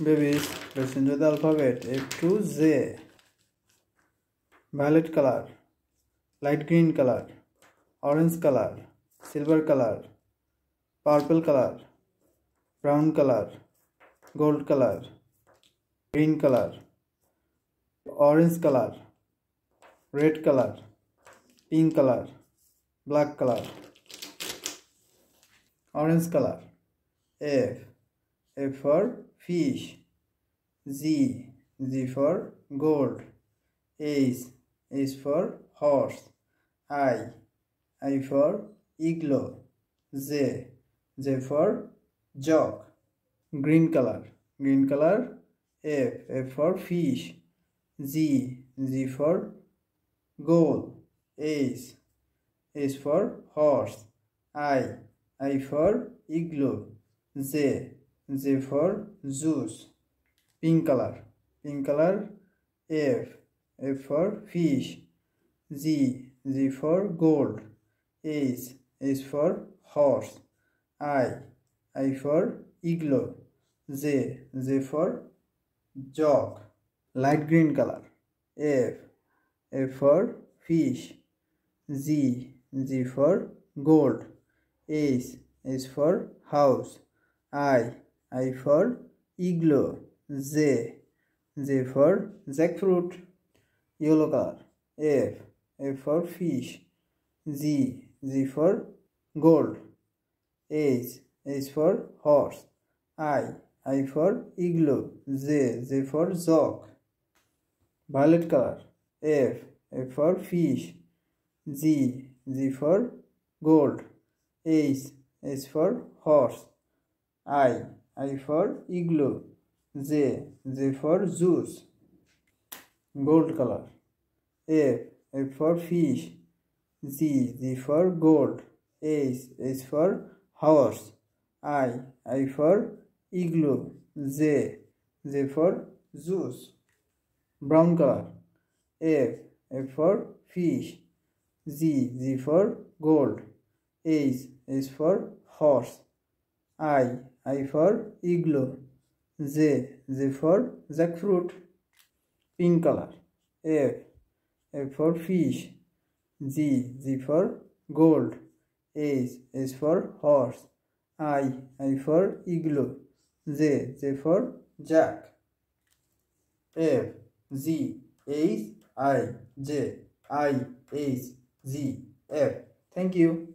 Babies, listen to the alphabet. F to Z. Violet color, light green color, orange color, silver color, purple color, brown color, gold color, green color, orange color, red color, pink color, black color, orange color. F for fish. Z for gold. H for horse. I for igloo. J for jug. Green color. F for fish. Z for goal. H for horse. I for igloo. J for juice. Pink color. F for fish. Z for gold. H for horse. I for igloo. J for jug. Light green color. F for fish. Z for gold. H for house. I for igloo. J for jackfruit. Yellow color. F for fish. Z for gold. H for horse. I for igloo. J for jug. Violet color. F for fish. Z for gold. H for horse. I for igloo. J for juice. Gold color. F for fish. Z for gold. H for horse. I for igloo. J for juice. Brown color. F for fish. Z for gold. H for horse. I for igloo. J for jackfruit. Pink color. F for fish. Z for gold. H for horse. I for igloo. J for jack. F Z H I J I H Z F. Thank you.